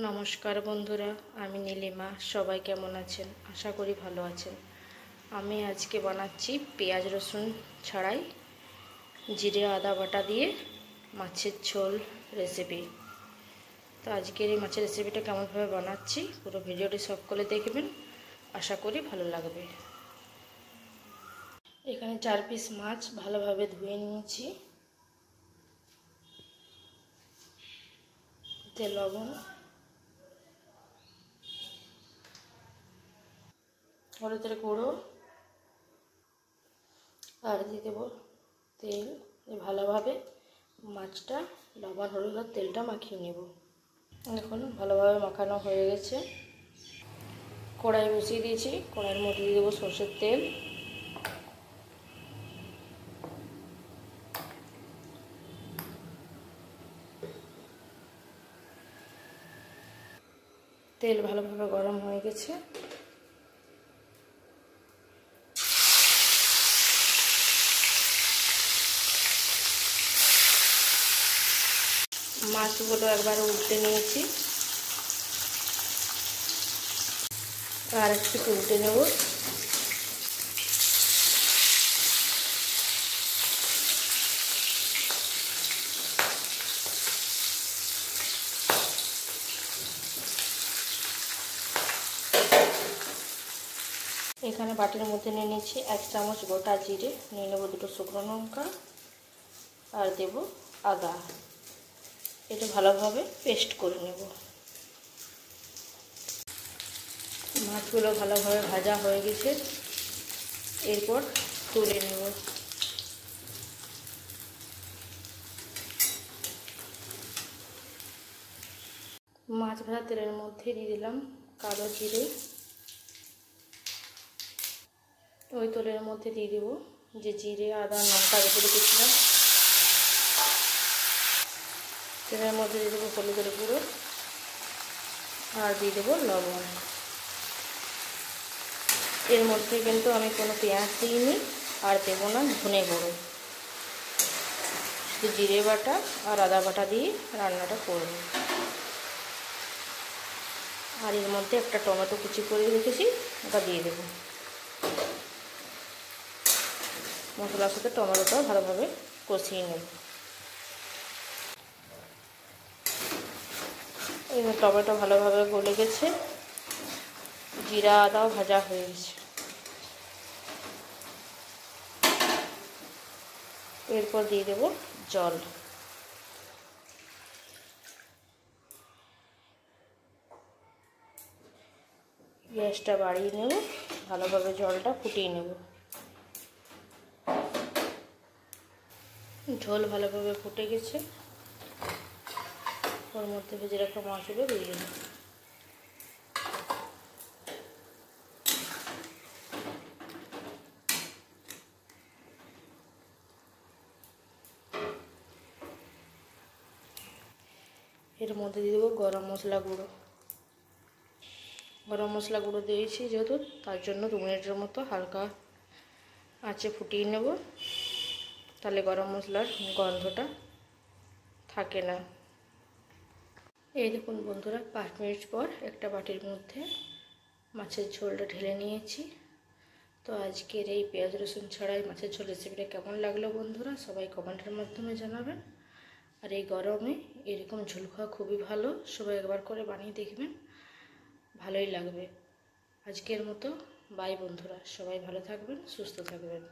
নমস্কার বন্ধুরা, আমি নীলিমা। সবাই কেমন আছেন? আশা করি ভালো আছেন। আমি আজকে বানাচ্ছি পেঁয়াজ রসুন ছাড়াই জিরে আদা বাটা দিয়ে মাছের ঝোল রেসিপি। তো আজকের এই মাছের রেসিপিটা কেমনভাবে বানাচ্ছি পুরো ভিডিওটি সকলে দেখবেন, আশা করি ভালো লাগবে। এখানে 4 পিস মাছ ভালোভাবে ধুয়ে নিয়েছি। তেল, লবণ, হলুদের গুঁড়ো আর দিয়ে দেবো তেল। ভালোভাবে মাছটা লবণ হলুদ আর তেলটা মাখিয়ে নেব। এখন ভালোভাবে মাখানো হয়ে গেছে। কড়াই বসিয়ে দিয়েছি, কড়াইয়ের মধ্যে দিয়ে দেবো সরষের তেল। তেল ভালোভাবে গরম হয়ে গেছে। মাছগুলো একবার উল্টে নিয়েছি, আর একটু উল্টে নেব। এখানে বাটির মধ্যে নিয়ে নিয়েছি 1 চামচ গোটা জিরে, নিয়ে নেব 2টো শুকনো লঙ্কা আর দেব আদা। এটা ভালোভাবে পেস্ট করে নেব। মাছগুলো ভালোভাবে ভাজা হয়ে গেছে, এরপর তুলে নেব। মাছ ভাজা তেলের মধ্যে দিয়ে দিলাম কালো জিরে। ওই তেলের মধ্যে দিয়ে দেবো যে জিরে আদা লঙ্কা বেটে রেখেছিলাম। তেলের মধ্যে দিয়ে দেবো হলুদের গুঁড়ো আর দিয়ে দেবো লবণ। এর মধ্যে কিন্তু আমি কোনো পেঁয়াজ দিইনি আর দেবো না ধনে গুঁড়ো, শুধু জিরে বাটা আর আদা বাটা দিয়ে রান্নাটা করব। আর এর মধ্যে একটা টমেটো কুচি করে রেখেছি, ওটা দিয়ে দেবো। মশলার সাথে টমেটোটাও ভালোভাবে কষিয়ে নেব। এই টমেটো ভালোভাবে গলে গেছে, জিরা আদাও ভাজা হয়ে গেছে। এরপর দিয়ে দেব জল। গ্যাসটা বাড়িয়ে নেব, ভালোভাবে জলটা ফুটিয়ে নেব। ঝোল ভালোভাবে ফুটে গেছে, ওর মধ্যে ভেজে রাখা মাছগুলো দিয়ে দেব। এর মধ্যে দিয়ে দেবো গরম মশলা গুঁড়ো। গরম মশলা গুঁড়ো দিয়েছি যেহেতু, তার জন্য 2 মিনিটের মতো হালকা আঁচে ফুটিয়ে নেব, তাহলে গরম মশলার গন্ধটা থাকে না। এই দেখুন বন্ধুরা, 5 মিনিট পর একটা বাটির মধ্যে মাছের ঝোলটা ঢেলে নিয়েছি। তো আজকের এই পেঁয়াজ রসুন ছাড়াই মাছের ঝোল রেসিপিটা কেমন লাগলো বন্ধুরা, সবাই কমেন্টের মাধ্যমে জানাবেন। আর এই গরমে এরকম ঝোল খাওয়া খুবই ভালো, সবাই একবার করে বানিয়ে দেখবেন, ভালোই লাগবে। আজকের মতো বাই বন্ধুরা, সবাই ভালো থাকবেন, সুস্থ থাকবেন।